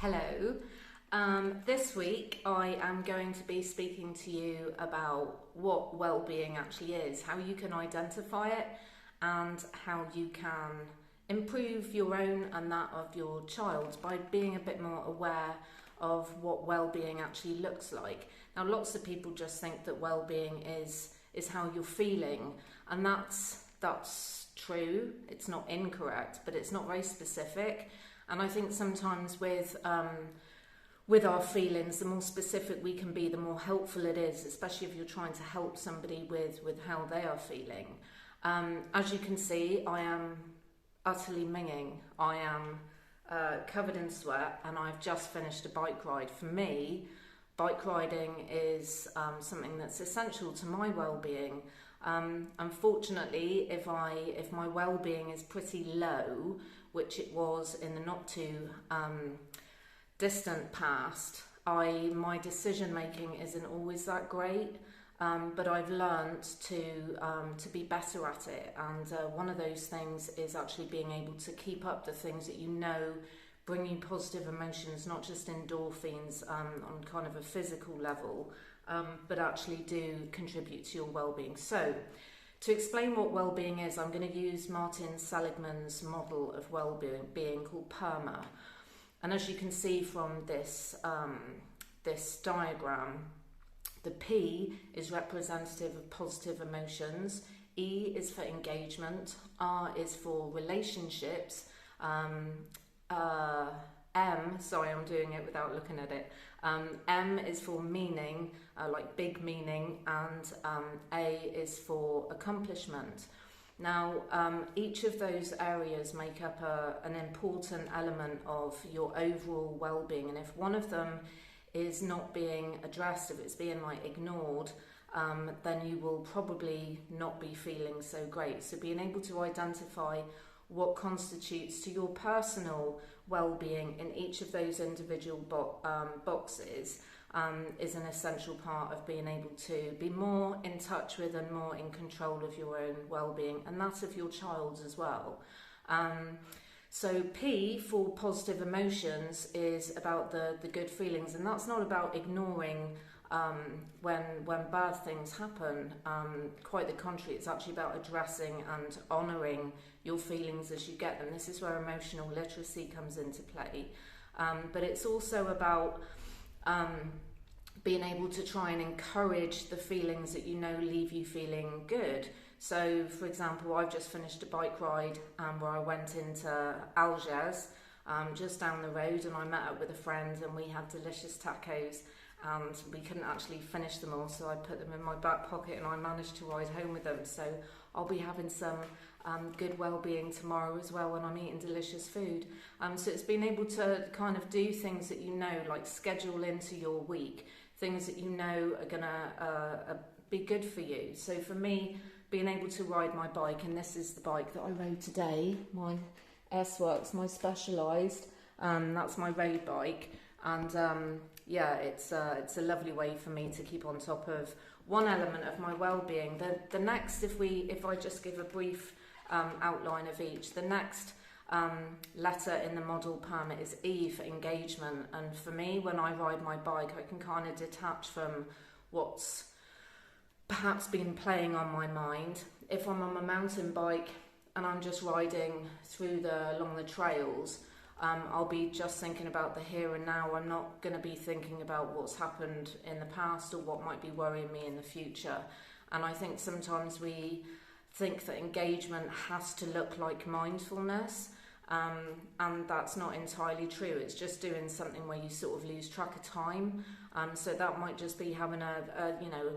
Hello. This week I am going to be speaking to you about what well-being actually is, how you can identify it, and how you can improve your own and that of your child by being a bit more aware of what well-being actually looks like. Now, lots of people just think that well-being is how you're feeling, and that's true. It's not incorrect, but it's not very specific. And I think sometimes with our feelings, the more specific we can be, the more helpful it is, especially if you're trying to help somebody with how they are feeling. As you can see, I am utterly minging. I am covered in sweat, and I've just finished a bike ride. For me, bike riding is something that's essential to my well-being. Unfortunately, if my well-being is pretty low, which it was in the not too distant past, my decision making isn't always that great, but I've learned to be better at it. And one of those things is actually being able to keep up the things that you know bring you positive emotions, not just endorphins on kind of a physical level, but actually do contribute to your well-being. So, to explain what well-being is, I'm going to use Martin Seligman's model of well-being called Perma. And as you can see from this diagram, the P is representative of positive emotions, E is for engagement, R is for relationships, sorry, I'm doing it without looking at it. M is for meaning, like big meaning, and A is for accomplishment. Now, each of those areas make up an important element of your overall well-being, and if one of them is not being addressed, if it's being ignored, then you will probably not be feeling so great. So being able to identify what constitutes to your personal well-being in each of those individual boxes is an essential part of being able to be more in touch with and more in control of your own well-being, and that of your child as well. So P for positive emotions is about the good feelings, and that's not about ignoring when bad things happen. Quite the contrary, it's actually about addressing and honouring your feelings as you get them. This is where emotional literacy comes into play. But it's also about being able to try and encourage the feelings that you know leave you feeling good. So, for example, I've just finished a bike ride where I went into Algiers, just down the road, and I met up with a friend and we had delicious tacos, and we couldn't actually finish them all, so I put them in my back pocket and I managed to ride home with them. So I'll be having some good well-being tomorrow as well when I'm eating delicious food. So it's being able to kind of do things that you know, like schedule into your week, things that you know are gonna be good for you. So for me, being able to ride my bike, and this is the bike that I rode today, my S-Works, my Specialised, that's my road bike, and yeah, it's a lovely way for me to keep on top of one element of my well-being. The next, if I just give a brief outline of each, the next letter in the model Perma is E for engagement, and for me, when I ride my bike, I can kind of detach from what's perhaps been playing on my mind. If I'm on my mountain bike and I'm just riding along the trails, I'll be just thinking about the here and now. I'm not going to be thinking about what's happened in the past or what might be worrying me in the future. And I think sometimes we think that engagement has to look like mindfulness, and that's not entirely true. It's just doing something where you sort of lose track of time. So that might just be having a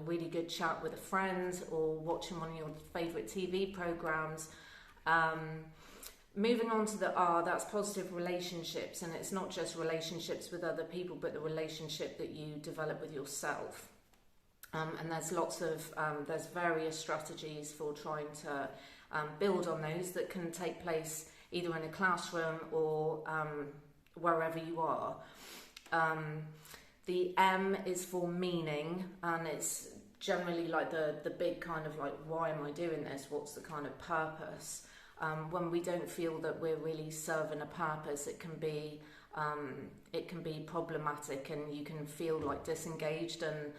really good chat with a friend, or watching one of your favourite TV programmes. Moving on to the R, that's positive relationships, and it's not just relationships with other people, but the relationship that you develop with yourself. And there's various strategies for trying to build on those that can take place either in a classroom or wherever you are. The M is for meaning, and it's generally like the big kind of like, why am I doing this? What's the kind of purpose? When we don't feel that we're really serving a purpose, it can be it can be problematic, and you can feel like disengaged and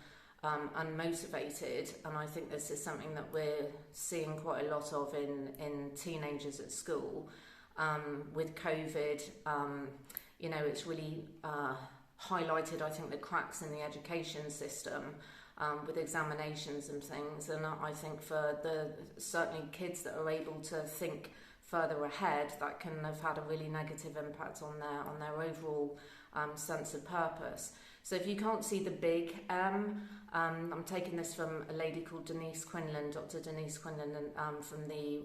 unmotivated. And I think this is something that we're seeing quite a lot of in teenagers at school. With COVID, you know, it's really highlighted, I think, the cracks in the education system with examinations and things. And I think for certainly kids that are able to think further ahead, that can have had a really negative impact on their overall sense of purpose. So if you can't see the big M, I'm taking this from a lady called Denise Quinlan, Dr. Denise Quinlan, from the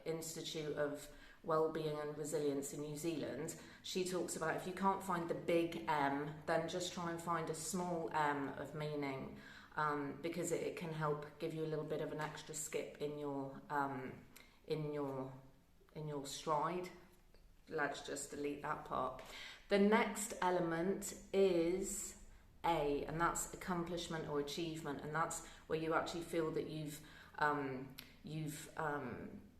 Institute of Wellbeing and Resilience in New Zealand. She talks about if you can't find the big M, then just try and find a small m of meaning, because it can help give you a little bit of an extra skip in your stride. Let's just delete that part. The next element is A, and that's accomplishment or achievement, and that's where you actually feel that you've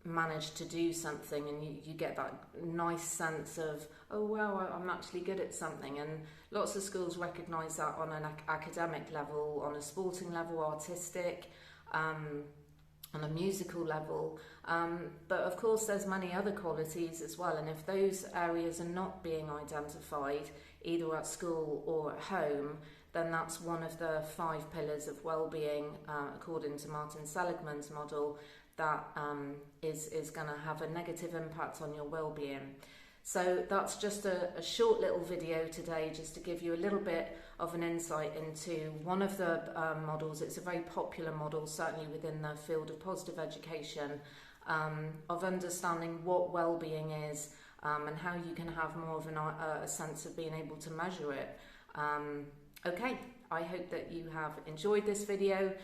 managed to do something, and you get that nice sense of, oh wow, I'm actually good at something. And lots of schools recognise that on an academic level, on a sporting level, artistic, on a musical level, but of course there's many other qualities as well, and if those areas are not being identified either at school or at home, then that's one of the 5 pillars of well-being, according to Martin Seligman's model, that is going to have a negative impact on your well-being. So that's just a short little video today, just to give you a little bit of an insight into one of the models. It's a very popular model, certainly within the field of positive education, of understanding what well-being is, and how you can have more of a sense of being able to measure it. Okay, I hope that you have enjoyed this video.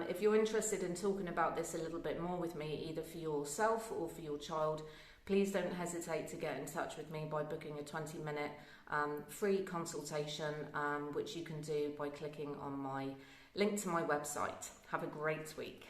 If you're interested in talking about this a little bit more with me, either for yourself or for your child, please don't hesitate to get in touch with me by booking a 20-minute free consultation, which you can do by clicking on my link to my website. Have a great week.